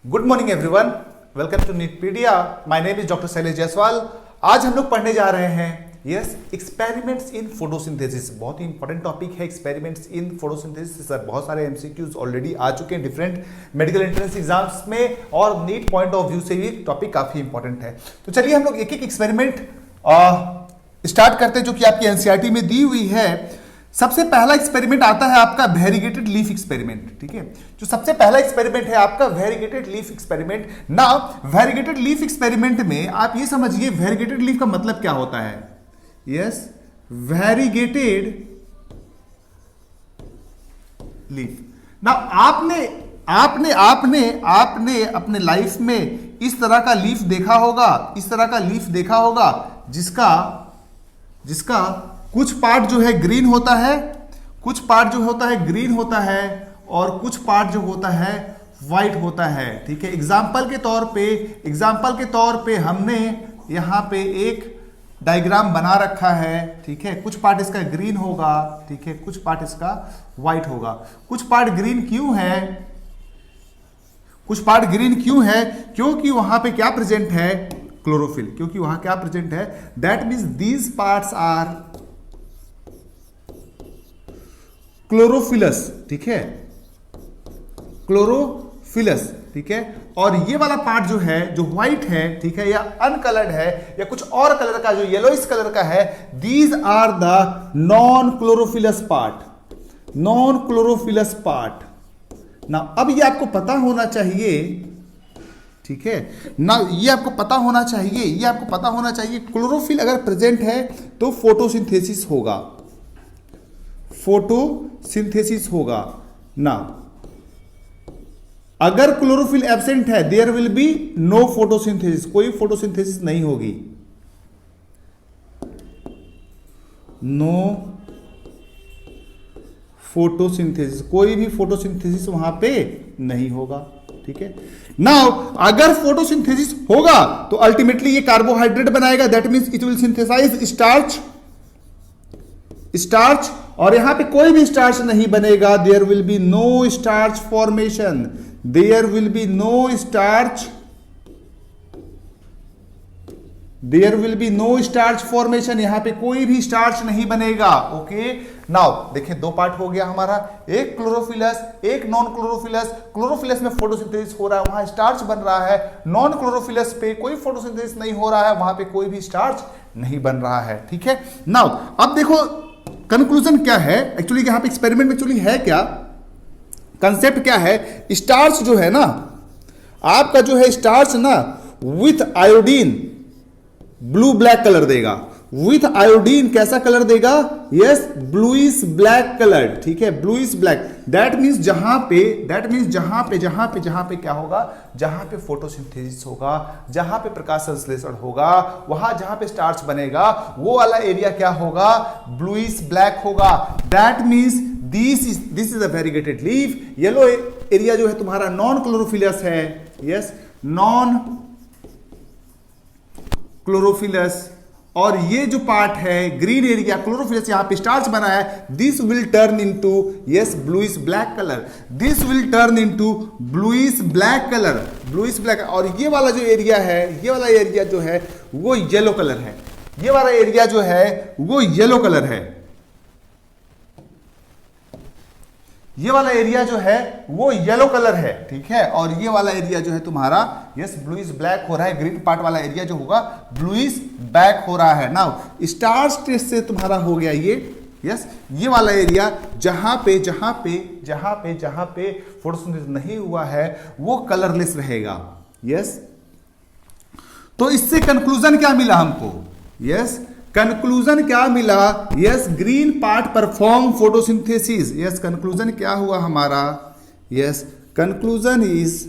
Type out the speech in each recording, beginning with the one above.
Good morning everyone, welcome to Neetpedia. My name is doctor Shailesh Jaiswal. आज हम लोग पढ़ने जा रहे हैं एक्सपेरिमेंट्स इन फोटोसिंथेसिस। बहुत ही इंपॉर्टेंट टॉपिक है एक्सपेरिमेंट्स इन फोटोसिंथेसिस। सर बहुत सारे एमसीक्यूज ऑलरेडी आ चुके हैं डिफरेंट मेडिकल एंट्रेंस एग्जाम्स में, और नीट पॉइंट ऑफ व्यू से भी टॉपिक काफी इंपॉर्टेंट है। तो चलिए हम लोग एक एक एक्सपेरिमेंट स्टार्ट करते हैं जो कि आपकी एनसीईआरटी में दी हुई है। सबसे पहला एक्सपेरिमेंट आता है आपका वेरीगेटेड लीफ एक्सपेरिमेंट। ठीक है, जो सबसे पहला एक्सपेरिमेंट है आपका वेरीगेटेड लीफ एक्सपेरिमेंट। ना वेरीगेटेड लीफ एक्सपेरिमेंट में आप ये समझिए वेरीगेटेड लीफ का मतलब क्या होता है। Yes, variegated leaf. ना आपने आपने आपने आपने अपने लाइफ में इस तरह का लीफ देखा होगा, इस तरह का लीफ देखा होगा जिसका कुछ पार्ट जो है ग्रीन होता है, कुछ पार्ट जो होता है ग्रीन होता है, और कुछ पार्ट जो होता है व्हाइट होता है। ठीक है, एग्जाम्पल के तौर पे हमने यहां पे एक डायग्राम बना रखा है। ठीक है, कुछ पार्ट इसका ग्रीन होगा, ठीक है, कुछ पार्ट इसका व्हाइट होगा। कुछ पार्ट ग्रीन क्यों है? कुछ पार्ट ग्रीन क्यों है? क्योंकि वहां पे क्या प्रेजेंट है? क्लोरोफिल। क्योंकि वहां क्या प्रेजेंट है? That means these parts are chlorophyllous. ठीक है, क्लोरोफिलस। ठीक है, और ये वाला पार्ट जो है, जो व्हाइट है, ठीक है, या अनकलर्ड है, या कुछ और कलर का, जो येलोइश कलर का है, these are the non chlorophyllous part. Non chlorophyllous part. ना अब ये आपको पता होना चाहिए, ठीक है ना, ये आपको पता होना चाहिए, ये आपको पता होना चाहिए क्लोरोफिल अगर प्रेजेंट है तो फोटोसिंथेसिस होगा, फोटोसिंथेसिस होगा। ना अगर क्लोरोफिल एब्सेंट है there will be no photosynthesis, कोई फोटोसिंथेसिस नहीं होगी। नो फोटोसिंथेसिस, कोई भी फोटोसिंथेसिस वहां पे नहीं होगा। ठीक है, नाउ अगर फोटोसिंथेसिस होगा तो अल्टीमेटली ये कार्बोहाइड्रेट बनाएगा, that means it will synthesise starch, और यहां पे कोई भी स्टार्च नहीं बनेगा। There will be no starch formation, there will be no starch, there will be no starch formation. यहां पे कोई भी स्टार्च नहीं बनेगा। ओके, नाउ देखिए दो पार्ट हो गया हमारा, एक क्लोरोफिलस, एक नॉन क्लोरोफिलस। क्लोरोफिलस में फोटोसिंथेसिस हो रहा है, वहां स्टार्च बन रहा है। नॉन क्लोरोफिलस पे कोई फोटोसिंथेसिस नहीं हो रहा है, वहां पे कोई भी स्टार्च नहीं बन रहा है। ठीक है, नाउ अब देखो कंक्लूजन क्या है। एक्चुअली यहां पे एक्सपेरिमेंट में एक्चुअली है क्या, कंसेप्ट क्या है। स्टार्च जो है ना, आपका जो है स्टार्च ना with iodine blue black colour देगा। विथ आयोडीन कैसा कलर देगा? Yes, bluish black colour. ठीक है, ब्लूइश ब्लैक। दैट मींस जहां पे क्या होगा, जहां पे फोटोसिंथेसिस होगा, जहां पे प्रकाश संश्लेषण होगा, वहां जहां पे स्टार्च बनेगा, वो वाला एरिया क्या होगा? ब्लूइश ब्लैक होगा। That means this is a variegated leaf. Yellow area जो है तुम्हारा नॉन क्लोरोफिलस है। Yes, non chlorophyllous. और ये जो पार्ट है ग्रीन एरिया क्लोरोफिलस, यहां पे स्टार्च बना है, this will turn into yes bluish black colour. This will turn into bluish black colour, bluish black. और ये वाला जो एरिया है, ये वाला एरिया जो है वो येलो कलर है। ये वाला एरिया जो है वो येलो कलर है। ये वाला एरिया जो है वो येलो कलर है। ठीक है, और ये वाला एरिया जो है तुम्हारा यस ब्लूइश ब्लैक हो रहा है। ग्रीन पार्ट वाला एरिया जो होगा ब्लूइश ब्लैक हो रहा है। नाउ स्टार्च टेस्ट से तुम्हारा हो गया ये यस, ये वाला एरिया जहां पे फोटोसिंथेसिस नहीं हुआ है वो कलरलेस रहेगा। यस, तो इससे कंक्लूजन क्या मिला हमको? यस, कंक्लूजन क्या मिला? Yes, green part perform photosynthesis. Yes, conclusion क्या हुआ हमारा? Yes, conclusion is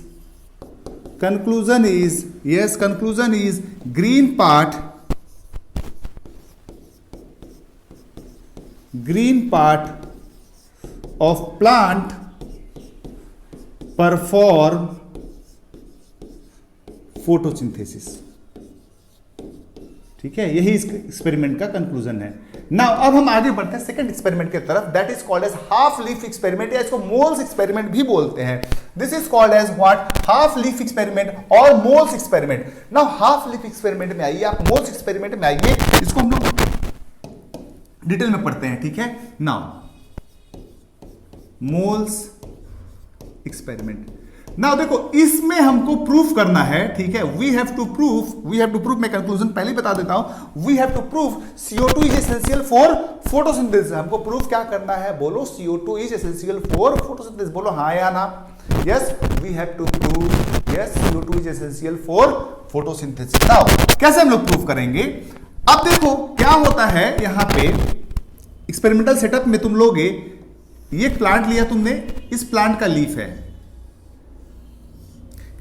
green part of plant perform photosynthesis. ठीक है, यही इस एक्सपेरिमेंट का कंक्लूजन है। नाउ अब हम आगे बढ़ते हैं सेकंड एक्सपेरिमेंट की तरफ, that is called as half leaf experiment, या इसको मोल्स एक्सपेरिमेंट भी बोलते हैं। This is called as what, half leaf experiment और Moll's experiment. Now half leaf experiment में आइए, आप मोल्स एक्सपेरिमेंट में आइए, इसको हम लोग डिटेल में पढ़ते हैं, ठीक है। नाउ मोल्स एक्सपेरिमेंट, नाउ देखो इसमें हमको प्रूफ करना है, ठीक है। वी हैव टू प्रूफ, मैं कंक्लूजन पहले ही बता देता हूं, we have to proof CO2 is essential for photosynthesis. हमको प्रूफ क्या करना है, बोलो CO2 is essential for photosynthesis, बोलो हाँ या ना। Yes, we have to prove yes CO2 is essential for photosynthesis. Now कैसे हम लोग प्रूफ करेंगे, अब देखो क्या होता है यहां पे एक्सपेरिमेंटल सेटअप में, तुम लोगे ये प्लांट लिया तुमने, इस प्लांट का लीफ है,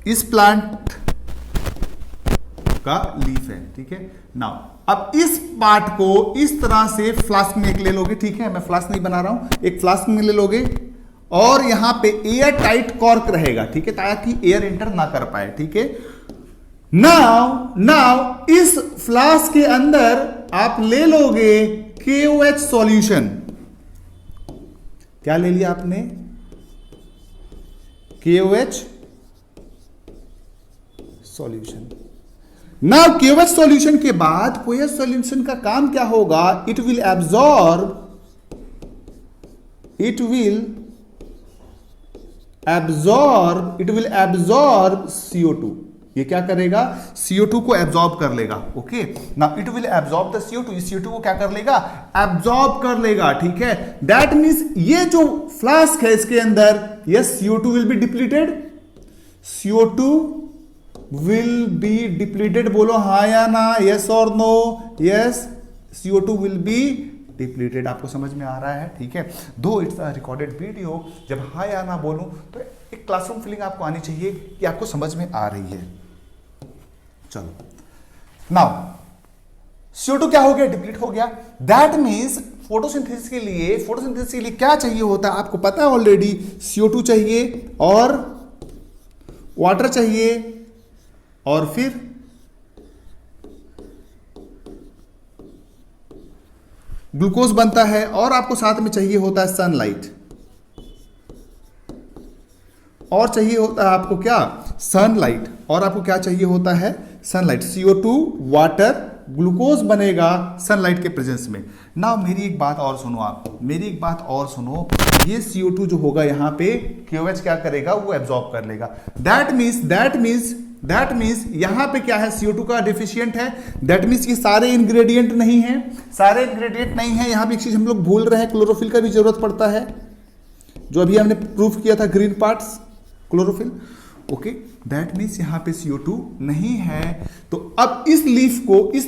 इस प्लांट का लीफ है, ठीक है। नाउ अब इस पार्ट को इस तरह से फ्लास्क में एक ले लोगे, ठीक है, मैं फ्लास्क नहीं बना रहा हूं, एक फ्लास्क में ले लोगे और यहां पे एयर टाइट कॉर्क रहेगा, ठीक है, ताकि एयर एंटर ना कर पाए, ठीक है। नाउ इस फ्लास्क के अंदर आप ले लोगे KOH सॉल्यूशन। क्या ले लिया आपने, KOH solution. Now KOH solution के बाद KOH सॉल्यूशन का काम क्या होगा, इट विल एब्जॉर्ब CO2। ये क्या करेगा, CO2 को एब्जॉर्ब कर लेगा, okay. Now it will absorb the CO2, इस CO2 को क्या कर लेगा, एब्जॉर्ब कर लेगा, ठीक है। दैट मींस ये जो फ्लास्क है इसके अंदर, yes CO2 will be depleted, CO2 will be depleted, बोलो हाँ या ना, yes और no, yes CO2 will be depleted। आपको समझ में आ रहा है, ठीक है। दो इट्स अ रिकॉर्डेड वीडियो, जब हाँ या ना बोलूं तो एक क्लासरूम फीलिंग आपको आनी चाहिए कि आपको समझ में आ रही है। चलो नाउ CO2 क्या हो गया, डिप्लीट हो गया। दैट मीन्स फोटोसिंथेसिस के लिए क्या चाहिए होता है, आपको पता है ऑलरेडी, CO2 चाहिए और वाटर चाहिए और फिर ग्लूकोज बनता है, और आपको साथ में चाहिए होता है सनलाइट, और चाहिए होता है आपको क्या, सनलाइट, और आपको क्या चाहिए होता है, सनलाइट। CO2 वाटर ग्लूकोज बनेगा सनलाइट के प्रेजेंस में। ना मेरी एक बात और सुनो, आप मेरी एक बात और सुनो, ये CO2 जो होगा यहां पे KOH क्या करेगा, वो एब्जॉर्ब कर लेगा। दैट मीन्स यहां पे क्या है, CO2 का डेफिशिएंट है। दैट मीन्स ये सारे इंग्रेडिएंट नहीं है, यहां पे एक चीज हम लोग भूल रहे हैं, क्लोरोफिल का भी जरूरत पड़ता है, जो अभी हमने प्रूफ किया था, green parts chlorophyll, okay. That means यहां पे CO2 नहीं है। तो अब इस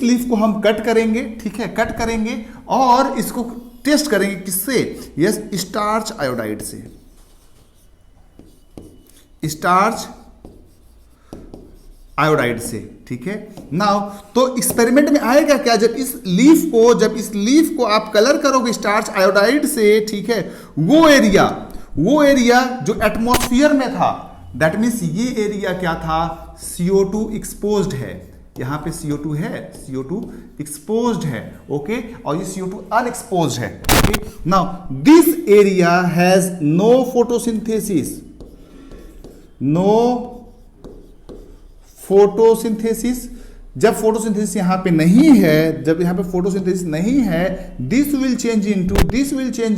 लीफ को हम कट करेंगे, ठीक है, कट करेंगे और इसको टेस्ट करेंगे किससे, यस स्टार्च आयोडाइड से, स्टार्च आयोडाइड से, ठीक है। नाउ तो एक्सपेरिमेंट में आएगा क्या, जब इस लीफ को आप कलर करोगे स्टार्च आयोडाइड से, ठीक है, वो एरिया जो एटमॉस्फेयर में था, दैट मीन्स ये एरिया क्या था, CO2 एक्सपोज्ड है, यहां पे CO2 है, CO2 एक्सपोज्ड है, ओके, और ये CO2 अनएक्सपोज्ड है, okay. Now this area has no photosynthesis, जब फोटोसिंथेसिस यहां पे नहीं है, जब यहां पे फोटोसिंथेसिस नहीं है, this will change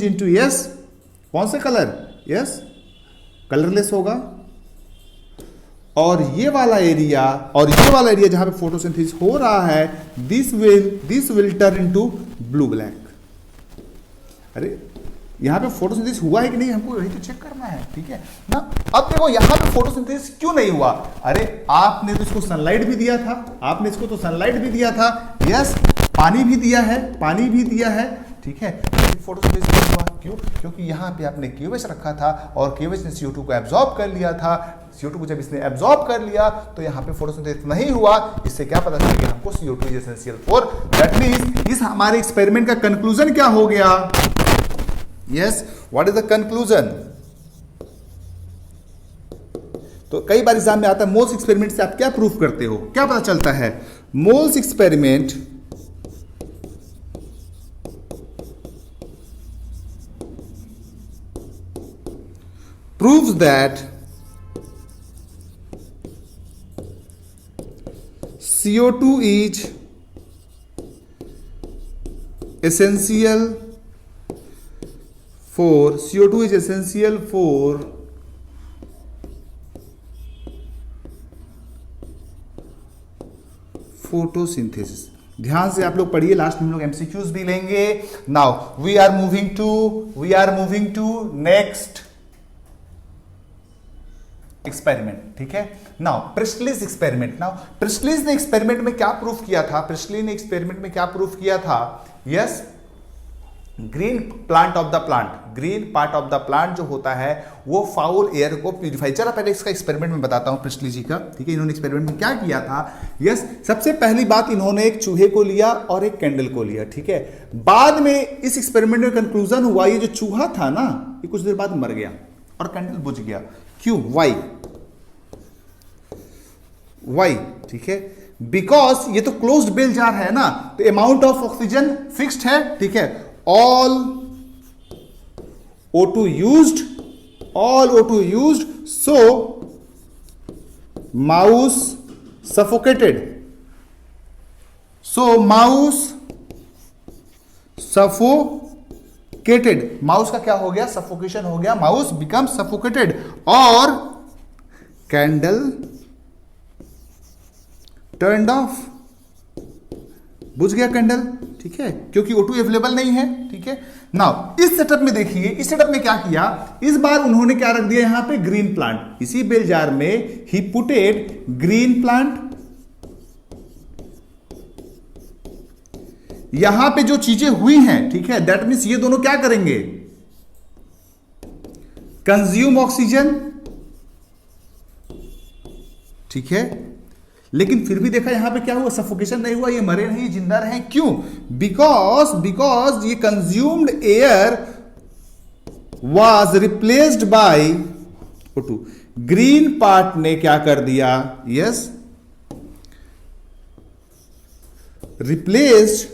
into yes, कौन सा कलर, यस कलरलेस होगा, और ये वाला एरिया जहां पे फोटोसिंथेसिस हो रहा है, this will turn into blue black. अरे यहां पे फोटोसिंथेसिस हुआ है कि नहीं, हमको यही तो चेक करना है, ठीक है ना। अब देखो यहां पे फोटोसिंथेसिस क्यों नहीं हुआ, अरे आपने तो इसको सनलाइट भी दिया था, यस पानी भी दिया है, ठीक है, फोटोसिंथेसिस नहीं हुआ, क्यों, क्योंकि यहां पे आपने KOH रखा था और KOH ने CO2 को एब्जॉर्ब कर लिया था। CO2 को जब इसने एब्जॉर्ब कर लिया तो यहां पे फोटोसिंथेसिस नहीं हुआ। इससे क्या पता चल गया हमको, CO2 is essential for, that means इस हमारे एक्सपेरिमेंट का कंक्लूजन क्या हो गया, yes what is the conclusion. तो कई बार एग्जाम में आता है, मोल्स एक्सपेरिमेंट से आप क्या प्रूफ करते हो, क्या पता चलता है, moles experiment proves that CO2 is essential for photosynthesis. ध्यान से आप लोग पढ़िए, लास्ट में हम लोग एमसीक्यूज भी लेंगे। Now we are moving to next experiment, ठीक है। Now Priestley's experiment. Now Priestley's ने एक्सपेरिमेंट में क्या प्रूफ किया था? प्रिस्टली ने एक्सपेरिमेंट में क्या प्रूफ किया था? Yes, green part of the plant जो होता है वो फाउल एयर को प्यूरिफाई। चला पहले इसका एक्सपेरिमेंट में बताता हूं प्रिस्टली जी का, ठीक है। इन्होंने एक्सपेरिमेंट में क्या किया था? यस, सबसे पहली बात इन्होंने एक चूहे को लिया और एक कैंडल को लिया, ठीक है। बाद में इस एक्सपेरिमेंट में कंक्लूजन हुआ ये जो चूहा था ना, ये कुछ देर बाद मर गया और कैंडल बुझ गया। क्यों? वाई, ठीक है। बिकॉज ये तो क्लोज्ड बेल जार है ना, तो अमाउंट ऑफ ऑक्सीजन फिक्स्ड है, ठीक है। all O2 used, so mouse suffocated. Mouse का क्या हो गया? सफोकेशन हो गया, माउस बिकम सफोकेटेड। और कैंडल टर्न्ड ऑफ, बुझ गया कैंडल, ठीक है, क्योंकि O2 अवेलेबल नहीं है, ठीक है। नाउ इस सेटअप में देखिए, इस सेटअप में क्या किया? इस बार उन्होंने क्या रख दिया यहां पे? Green plant. इसी बेल जार में ही पुटेड ग्रीन प्लांट। यहां पे जो चीजें हुई हैं, ठीक है, दैट मीन्स ये दोनों क्या करेंगे? कंज्यूम ऑक्सीजन, ठीक है। लेकिन फिर भी देखा यहां पे क्या हुआ? सफोकेशन नहीं हुआ, ये मरे नहीं, जिंदा रहे। क्यों? बिकॉज ये consumed air was replaced by O2। Green part ने क्या कर दिया? यस, रिप्लेस्ड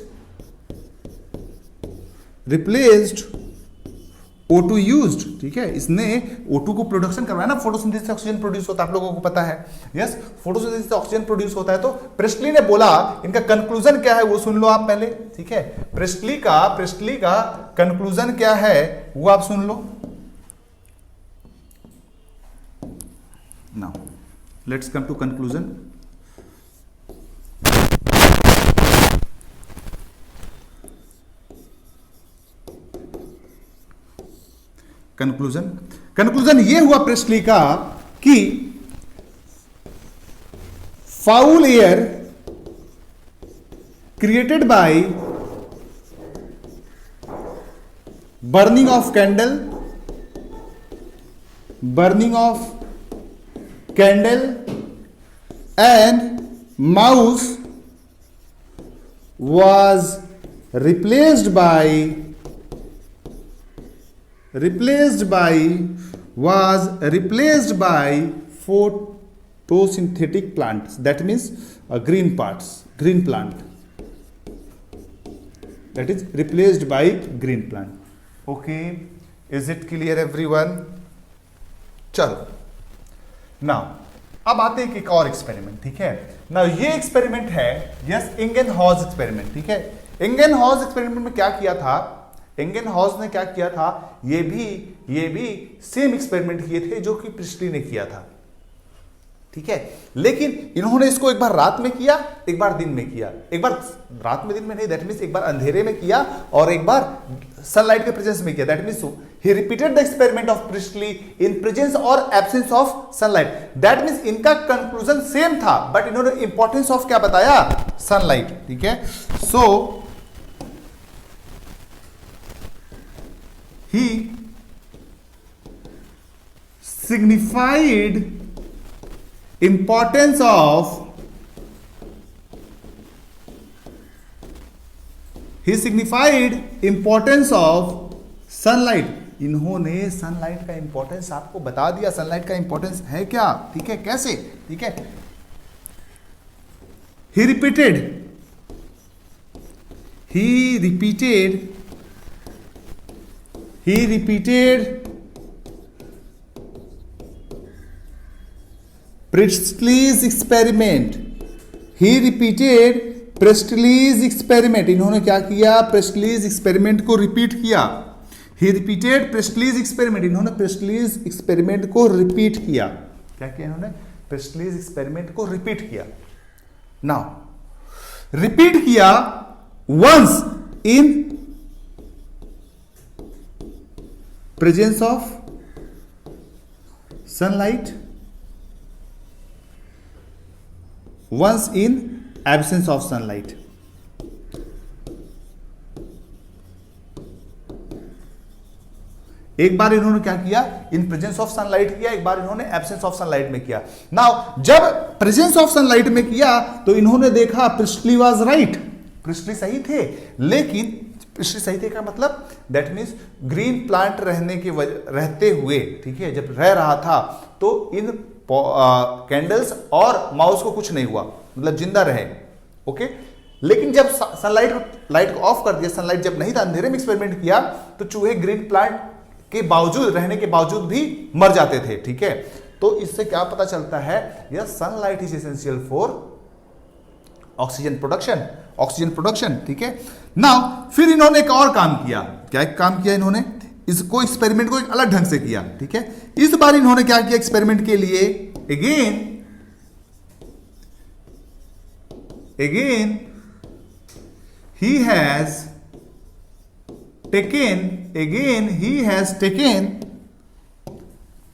O2 यूज्ड, ठीक है। इसने O2 को प्रोडक्शन करवाया ना, फोटोसिंथेसिस से ऑक्सीजन प्रोड्यूस होता है, आप लोगों को पता है। यस, फोटोसिंथेसिस से ऑक्सीजन प्रोड्यूस होता है। तो प्रिस्टली ने बोला, इनका कंक्लूजन क्या है वो सुन लो आप पहले, ठीक है। प्रिस्टली का कंक्लूजन क्या है वो आप सुन लो। Now let's come to conclusion. Conclusion ये हुआ प्रिस्टली का कि foul air created by burning of candle and mouse was replaced by photosynthetic plants, that means green plant, that is replaced by green plant. Okay, is it clear everyone? चलो now अब आते हैं एक और experiment, ठीक है। Now ये experiment है इंगेनहॉज एक्सपेरिमेंट, ठीक है। इंगेनहॉज एक्सपेरिमेंट में क्या किया था? इंगेनहॉज ने क्या किया था? ये भी सेम एक्सपेरिमेंट किए थे जो कि प्रिस्टली ने किया था, ठीक है। लेकिन इन्होंने इसको एक बार रात में किया, एक बार दिन में किया। एक बार रात में दिन में नहीं, दैट मींस एक बार अंधेरे में किया और एक बार सनलाइट के प्रेजेंस में किया। That means he repeated the experiment of Priestley in presence और absence of sunlight. That means इनका कंक्लूजन सेम था, बट इन्होंने इंपॉर्टेंस ऑफ क्या बताया? सनलाइट, ठीक है। So he signified importance of sunlight. इन्होंने सनलाइट का इंपॉर्टेंस आपको बता दिया, सनलाइट का इंपॉर्टेंस है क्या, ठीक है। कैसे? ठीक है, he repeated Priestley's experiment. He repeated Priestley's experiment, इन्होंने क्या किया, प्रेस्टलीज एक्सपेरिमेंट को रिपीट किया। ही रिपीटेड प्रेस्टलीज एक्सपेरिमेंट, इन्होंने प्रेस्टलीज एक्सपेरिमेंट को रिपीट किया। क्या किया इन्होंने, प्रेस्टलीज एक्सपेरिमेंट को रिपीट किया। नाउ रिपीट किया once in presence of sunlight, once in absence of sunlight. एक बार इन्होंने क्या किया, इन प्रेजेंस ऑफ सनलाइट किया, एक बार इन्होंने एब्सेंस ऑफ सनलाइट में किया। नाउ जब प्रेजेंस ऑफ सनलाइट में किया तो इन्होंने देखा प्रिस्टली वाज राइट, प्रिस्टली सही थे, लेकिन प्रिस्टली सही थे का मतलब दैट मीन्स ग्रीन प्लांट रहते हुए, ठीक है, जब रह रहा था तो इन कैंडल्स और माउस को कुछ नहीं हुआ, मतलब जिंदा रहे। ओके, लेकिन जब लाइट को ऑफ कर दिया, सनलाइट जब नहीं था, अंधेरे में एक्सपेरिमेंट किया, तो चूहे ग्रीन प्लांट के बावजूद, रहने के बावजूद भी मर जाते थे। ठीक है, तो इससे क्या पता चलता है, यह sunlight is essential for oxygen production, oxygen production. ठीक है, नाउ फिर इन्होंने एक और काम किया। क्या एक काम किया इन्होंने, इसको एक्सपेरिमेंट को एक अलग ढंग से किया। ठीक है, इस बार इन्होंने क्या किया एक्सपेरिमेंट के लिए, again he has taken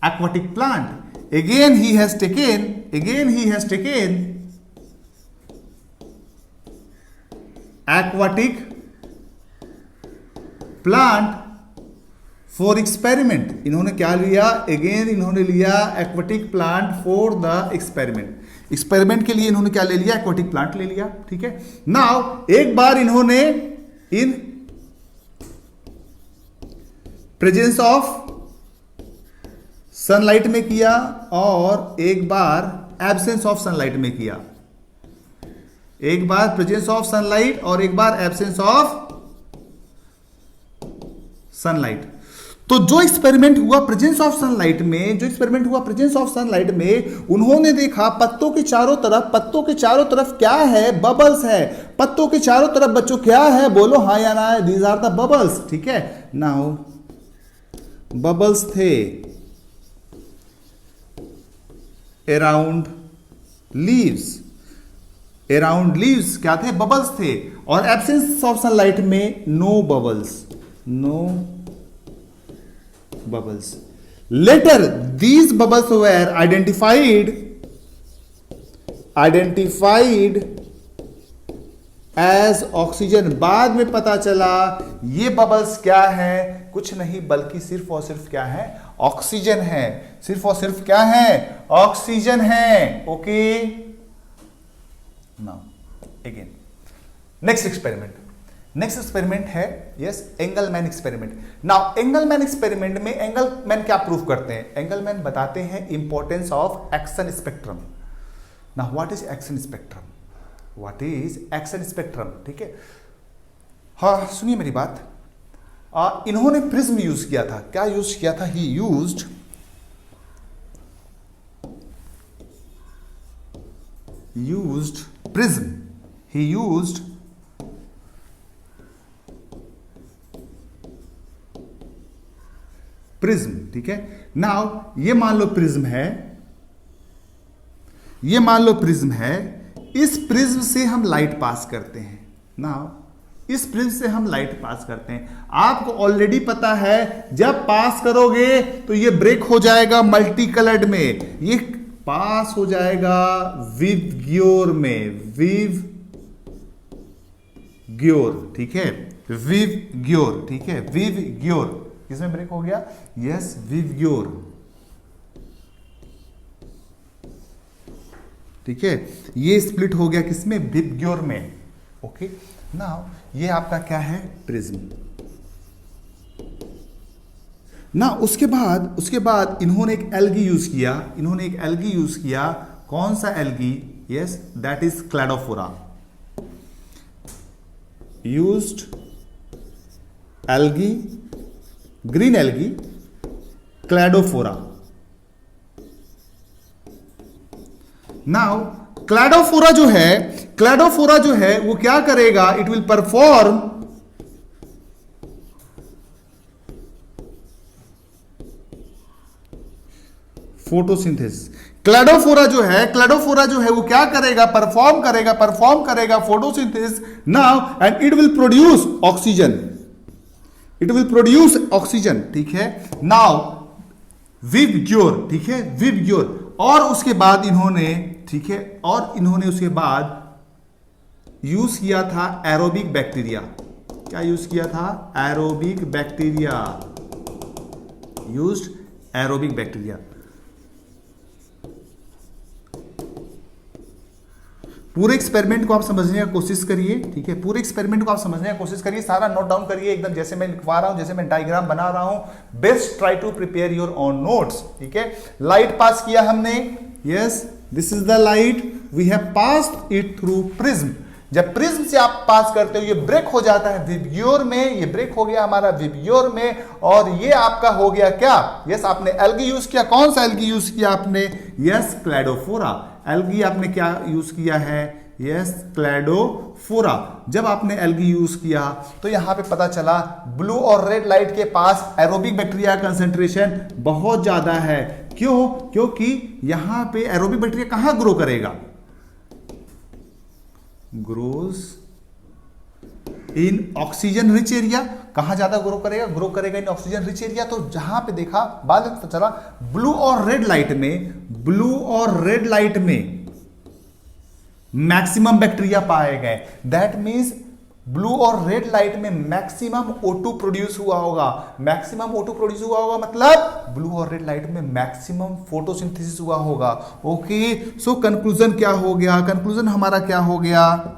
aquatic plant, again he has taken aquatic plant for experiment. इन्होंने क्या लिया, अगेन इन्होंने लिया aquatic plant for the experiment. Experiment के लिए इन्होंने क्या ले लिया, एक्वाटिक प्लांट ले लिया। ठीक है, नाउ एक बार इन्होंने इन प्रेजेंस ऑफ सनलाइट में किया और एक बार एब्सेंस ऑफ सनलाइट में किया। एक बार प्रेजेंस ऑफ सनलाइट और एक बार एब्सेंस ऑफ सनलाइट। तो जो एक्सपेरिमेंट हुआ प्रेजेंस ऑफ सनलाइट में, उन्होंने देखा पत्तों के चारों तरफ क्या है, बबल्स है। पत्तों के चारों तरफ बच्चों क्या है, बोलो हाँ या ना, दीज आर द बबल्स। ठीक है, नाउ बबल्स थे अराउंड लीव्स क्या थे, बबल्स थे। और एब्सेंस ऑफ सनलाइट में no bubbles. Later these bubbles were identified as oxygen। बाद में पता चला ये बबल्स क्या है, कुछ नहीं बल्कि सिर्फ और सिर्फ क्या है, ऑक्सीजन है। सिर्फ और सिर्फ क्या है, ऑक्सीजन है। Okay, now again next experiment है yes Engelmann experiment. Now Engelmann experiment में एंगलमैन क्या प्रूव करते हैं, एंगलमैन बताते हैं importance of action spectrum. Now what is action spectrum, ठीक है। हाँ सुनिए मेरी बात, इन्होंने प्रिज्म यूज किया था। क्या यूज किया था, ही यूज्ड प्रिज्म। ठीक है, नाउ ये मान लो प्रिज्म है, इस प्रिज्म से हम लाइट पास करते हैं। नाउ इस प्रिज्म से हम लाइट पास करते हैं। आपको ऑलरेडी पता है जब पास करोगे तो ये ब्रेक हो जाएगा मल्टी कलर्ड में, ये पास हो जाएगा विवग्योर में, विवग्योर। ठीक है, विवग्योर। ठीक है, विवग्योर किसमें ब्रेक हो गया, यस विवग्योर। ठीक है, ये स्प्लिट हो गया किसमें, विवग्योर में। ओके, नाउ ये आपका क्या है, प्रिज्म। ना उसके बाद इन्होंने एक एल्गी यूज किया। कौन सा algae, yes that is Cladophora. Used algae, green algae, Cladophora. Now Cladophora जो है वो क्या करेगा, it will perform photosynthesis. Cladophora जो है वो क्या करेगा, परफॉर्म करेगा photosynthesis now, and it will produce oxygen, ठीक है। नाउ विबग्योर, ठीक है, विबग्योर, और उसके बाद इन्होंने, ठीक है, और इन्होंने उसके बाद यूज किया था एरोबिक बैक्टीरिया। क्या यूज किया था, aerobic bacteria, used aerobic bacteria. पूरे एक्सपेरिमेंट को आप समझने की कोशिश करिए, ठीक है, पूरे एक्सपेरिमेंट को आप समझने की कोशिश करिए, सारा नोट डाउन करिए एकदम जैसे मैं लिखवा रहा हूं, जैसे मैं डायग्राम बना रहा हूं। Best try to prepare your own notes, ठीक है। लाइट पास किया हमने, yes, this is the light, we have passed it through prism. जब प्रिज्म से आप पास करते हो ये ब्रेक हो जाता है विबग्योर में, ये ब्रेक हो गया हमारा विबग्योर में, और ये आपका हो गया क्या, यस, आपने एल्गी यूज किया। कौन सा एल्गी यूज किया आपने, यस, क्लैडोफोरा एल्गी आपने क्या यूज किया है, यस, क्लैडोफोरा। जब आपने एल्गी यूज किया तो यहां पे पता चला ब्लू और रेड लाइट के पास एरोबिक बैक्टीरिया कंसेंट्रेशन बहुत ज्यादा है। क्यों, क्योंकि यहां पे एरोबिक बैक्टीरिया कहां ग्रो करेगा, grows in oxygen rich area. कहां ज्यादा ग्रो करेगा इन ऑक्सीजन रिच एरिया। तो जहां पे देखा, बाद में पता चला ब्लू और रेड लाइट में मैक्सिमम बैक्टीरिया पाए गए। दैट मींस ब्लू और रेड लाइट में मैक्सिमम O2 प्रोड्यूस हुआ होगा। मतलब ब्लू और रेड लाइट में मैक्सिमम फोटोसिंथेसिस हुआ होगा। ओके, सो कंक्लूजन क्या हो गया, कंक्लूजन हमारा क्या हो गया,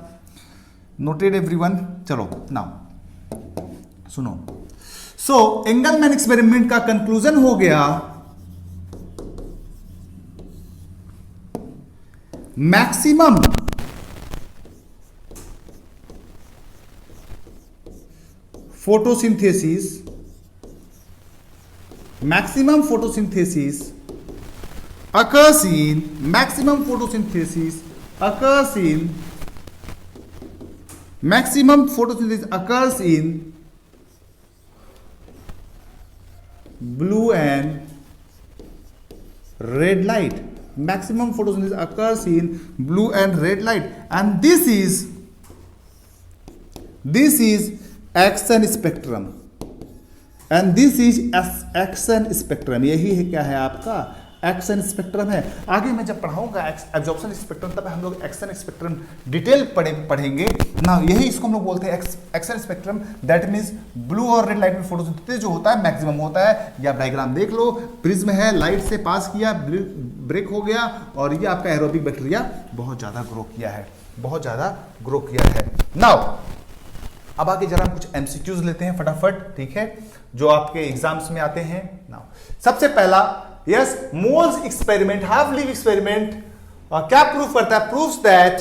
नोटेड एवरीवन। चलो नाउ सुनो, सो एंगलमैन एक्सपेरिमेंट का कंक्लूजन हो गया, maximum photosynthesis occurs in blue and red light. Maximum photosynthesis occurs in blue and red light, and this is action spectrum, and this is action spectrum. यही है क्या है आपका एक्शन स्पेक्ट्रम है। आगे मैं जब पढ़ाऊंगा एब्जॉर्प्शन स्पेक्ट्रम, तब हम लोग एक्शन स्पेक्ट्रम डिटेल पढ़ेंगे ना। यही इसको हम लोग बोलते हैं action spectrum. That means blue और रेड लाइट में फोटोसिंथेसिस जो होता है मैक्सिमम होता है। ये आप डायग्राम देख लो, प्रिज्म है, लाइट से पास किया, ब्रेक हो गया, और ये आपका एरोबिक बैक्टीरिया बहुत ज्यादा ग्रो किया है। नाउ अब आगे जरा हम कुछ एमसीक्यूज लेते हैं फटाफट, ठीक है, जो आपके एग्जाम्स में आते हैं। नाउ सबसे पहला, yes, moles experiment, half leave experiment क्या प्रूफ करता है, proves that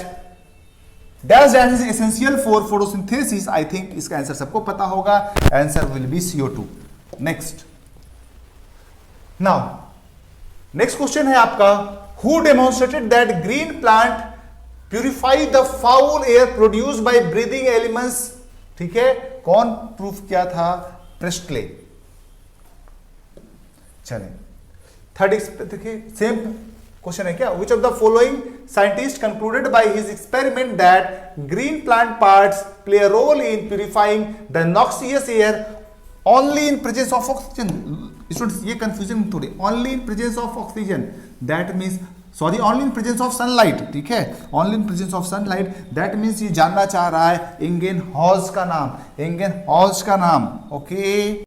dash is essential for photosynthesis. I think इसका आंसर सबको पता होगा, answer will be CO2। Next, now next question है आपका, who demonstrated that green plant purify the foul air produced by breathing elements. ठीक है, कौन proof किया था, प्रेस्टले। चलें, थर्ड देखिए, सेम क्वेश्चन है क्या, which of the following scientist concluded by his experiment that green plant parts play a role in purifying the noxious air only in presence of oxygen. Students ये confusion थोड़ी, only in presence of oxygen, that means sorry only in presence of sunlight. ठीक है, only in presence of sunlight, that means ये जानना चाह रहा है इंगेनहॉज का नाम, ओके।